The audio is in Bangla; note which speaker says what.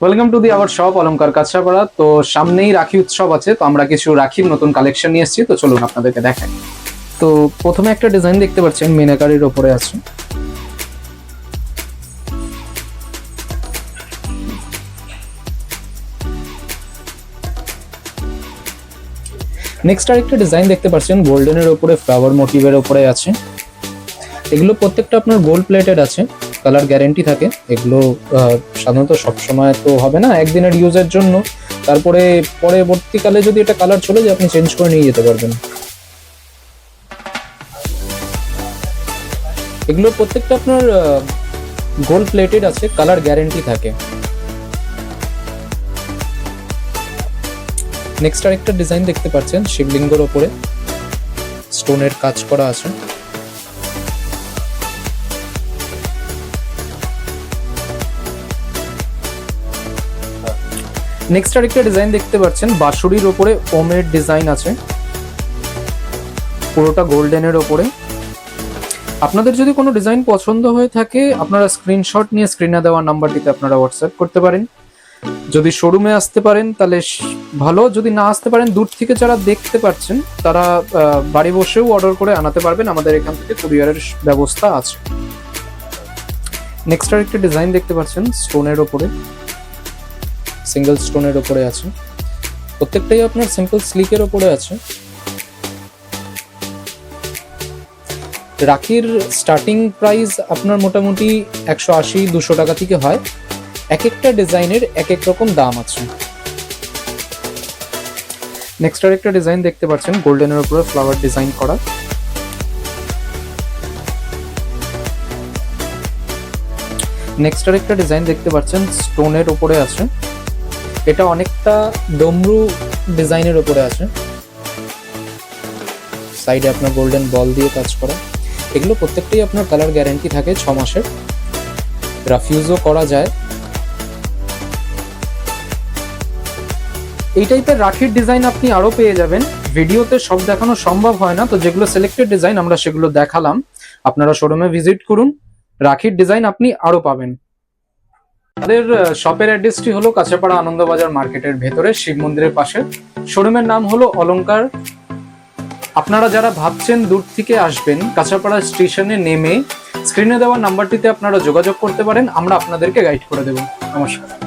Speaker 1: Welcome to the our shop Alankar Kanchrapara. তো সামনেই রাখি উৎসব আছে, তো আমরা কিছু রাখির নতুন কালেকশন নিয়ে এসেছি, তো চলুন আপনাদেরকে দেখাই। তো প্রথমে একটা ডিজাইন দেখতে পাচ্ছেন, মিনাকারির ওপরে আছে। নেক্সট আরেকটা ডিজাইন দেখতে পাচ্ছেন, গোল্ডেনের ওপরে ফ্লাওয়ার মোটিভের ওপরে আছে। এগুলো প্রত্যেকটা আপনার গোল্ড প্লেটেড আছে, কালার গ্যারেন্টি থাকে। এগুলো সাধারণত সবসময় তো হবে না, একদিনের ইউজের জন্য। তারপরে পরবর্তীকালে যদি এটা কালার চলে যায়, আপনি চেঞ্জ করে নিয়ে যেতে পারবেন। এগুলো প্রত্যেকটা আপনার গোল্ড প্লেটেড আছে, কালার গ্যারেন্টি থাকে। নেক্সট আরেকটা ডিজাইন দেখতে পাচ্ছেন, শিবলিঙ্গের ওপরে স্টোনের কাজ করা আছে। নেক্সট আরেকটা ডিজাইন দেখতে পাচ্ছেন, বাঁশুড়ির ওপরে ওমের ডিজাইন আছে, পুরোটা গোল্ডেনের ওপরে। আপনাদের যদি কোনো ডিজাইন পছন্দ হয়ে থাকে, আপনারা স্ক্রিনশট নিয়ে স্ক্রিনে দেওয়া নাম্বারটিতে আপনারা হোয়াটসঅ্যাপ করতে পারেন। যদি শোরুমে আসতে পারেন তাহলে ভালো, যদি না আসতে পারেন, দূর থেকে যারা দেখতে পাচ্ছেন তারা বাড়ি বসেও অর্ডার করে আনাতে পারবেন, আমাদের এখান থেকে কুরিয়ারের ব্যবস্থা আছে। নেক্সট আরেকটা ডিজাইন দেখতে পাচ্ছেন, স্টোনের ওপরে, সিঙ্গেল স্টোনের ওপরে আছে। প্রত্যেকটাই আপনার সিম্পল স্লিকের ওপরে আছে। রাখির স্টার্টিং প্রাইস আপনার মোটামুটি 180-200 টাকা থেকে হয়। এক একটা ডিজাইনের এক এক রকম দাম আছে। নেক্সট আরেকটা ডিজাইন দেখতে পাচ্ছেন, গোল্ডেনের উপরে ফ্লাওয়ার ডিজাইন করা। নেক্সট আরেকটা ডিজাইন দেখতে পাচ্ছেন, স্টোনের উপরে আছে। এটা অনেকটা ডমরু ডিজাইনের উপরে আছে, সাইডে আপনার গোল্ডেন বল দিয়ে কাজ করা। এগুলো প্রত্যেকটাই আপনার কালার গ্যারেন্টি থাকে 6 মাসের, রাফিউজও করা যায়। এই টাইপের রাখির ডিজাইন আপনি আরো পেয়ে যাবেন। ভিডিওতে সব দেখানো সম্ভব হয় না, তো যেগুলো সিলেক্টেড ডিজাইন আমরা সেগুলো দেখালাম। আপনারা শোরুমে ভিজিট করুন, রাখির ডিজাইন আপনি আরো পাবেন। আমাদের শপের অ্যাড্রেসটি হলো কাঁচরাপাড়া আনন্দবাজার মার্কেটের ভেতরে, শিব মন্দিরের পাশে। শোরুমের নাম হলো অলংকার। আপনারা যারা ভাবছেন দূর থেকে আসবেন, কাঁচরাপাড়া স্টেশনে নেমে স্ক্রিনে দেওয়া নাম্বারটিতে আপনারা যোগাযোগ করতে পারেন, আমরা আপনাদেরকে গাইড করে দেব। নমস্কার।